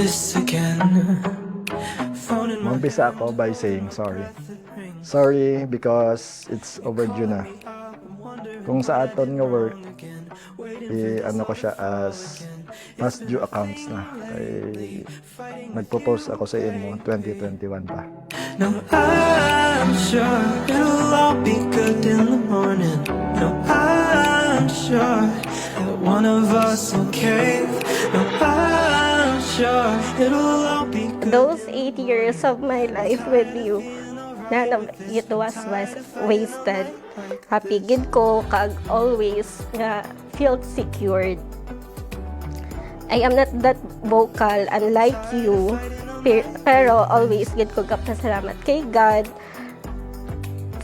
this again. Umpisa ako by saying sorry. Sorry because it's overdue na. Kung sa aton nga work, ano ko siya as past due accounts na. Kay nagpo-post ako sa imo 2021 pa. No, I'm sure it'll all be good in the morning. No, I'm sure that one of us will cave. No, I'm sure it'll all be good. Those 8 years of my life with you, none of it was wasted. Happy gid ko kag always nga feel secured. I am not that vocal unlike you, pero always gid ko kapasalamat kay God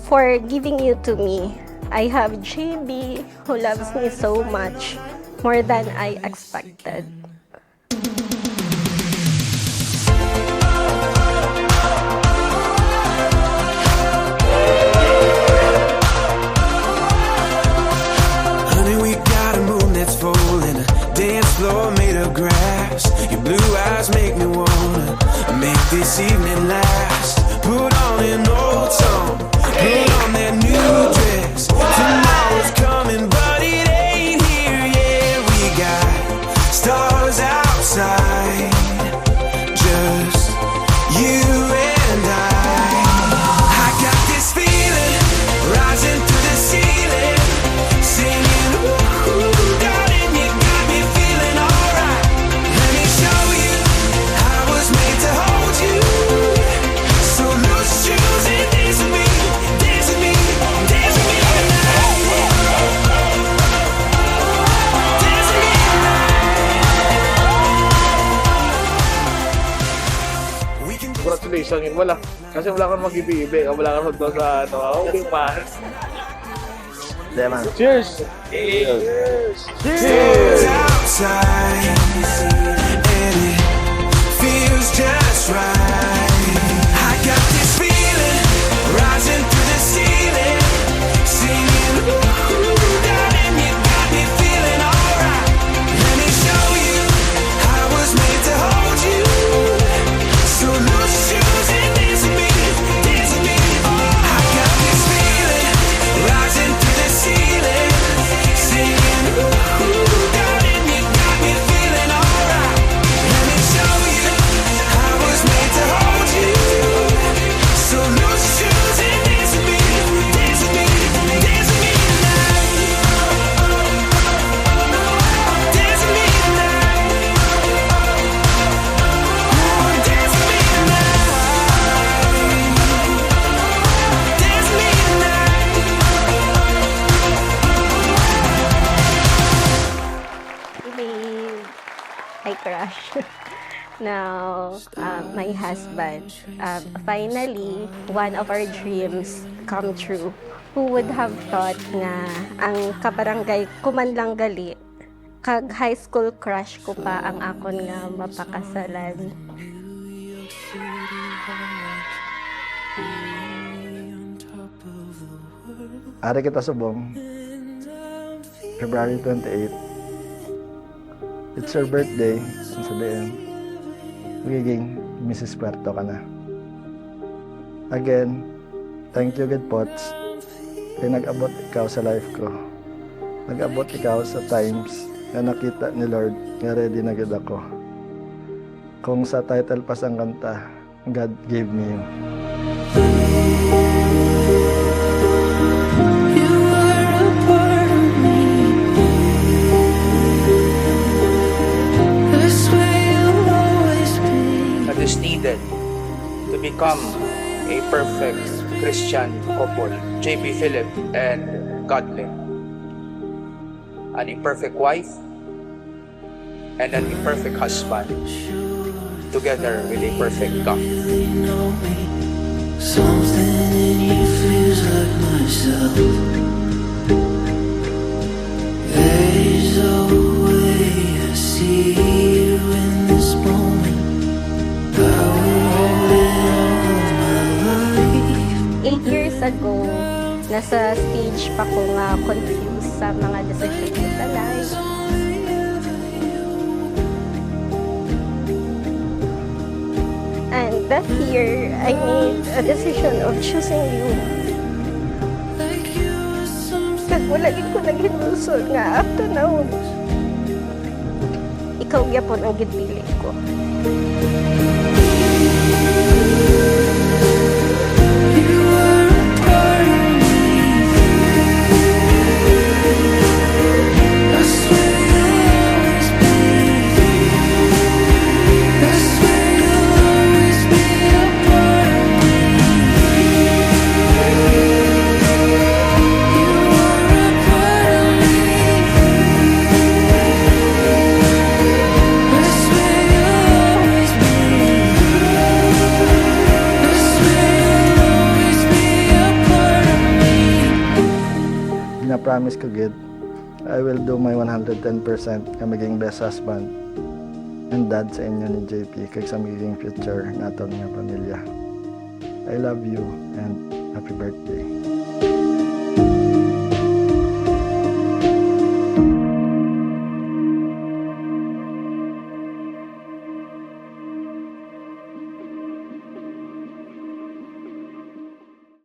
for giving you to me. I have JB who loves me so much, more than I expected. Honey, we got a moon that's full and a dance floor made of grass. Your blue eyes make me wanna make this evening last. Put on an old song, put on that new dress. Tomorrow's coming, but it ain't here yet. We got stars outside, just you and I got this feeling rising through the ceiling, singing, ooh, darling, you got me feeling alright. Let me show you I was made to hold you. So loose shoes and dance with me, dance with me, dance with me tonight. Dance with me tonight. We can Congratulations yun, wala. Kasi wala kang mag-ibig, wala kang magdaw sa ano, okay man. Di man. Cheers! Cheers! Outside, and it feels just right. I got this feeling rising through the ceiling, singing, ooh, darling, you got me feeling alright. Let me show you I was made to hold you. So loose shoes and dance with me, dance with me. I got this feeling rising through the ceiling, singing, ooh, darling, you got me feeling alright. Let me show you I was made to hold you. So loose shoes and dance with me, dance with me, dance with me tonight. Dance with me tonight. Ooh, dance with me tonight. Dance with me tonight. Babe, I crush. Now, my husband. Finally, one of our dreams come true. Who would have thought nga ang kabarangay ko man lang gali, kag high school crush ko pa ang akon nga mapakasalan. Ari kita subong. February 28. It's your birthday. Ang sabihin, magiging Mrs. Puerto ka na. Again, thank you God Pots. Kaya nag-abot ikaw sa life ko. Nag-abot ikaw sa times na nakita ni Lord nga ready na gid ako. Kung sa title pa sang kanta, God gave me you. You are a part of me. This way you'll always be. That is needed to become a perfect Christian couple, JB Philip and Godlin. An imperfect wife and an imperfect husband, together with a perfect God. Something in you feels like myself. There's a way I see you in this moment. I will hold it all my life. 8 years ago, nasa stage pa ko nga confused sa mga decision ko sa life. that year, I made a decision of choosing you. Kag wala gid ko naghinulsol nga up to now. Ikaw gyapon ang gidpili ko. Promise ko gid, I will do my 110% na maging best husband and dad sa inyo ni JP kag sa magiging future naton nga pamilya. I love you and happy birthday.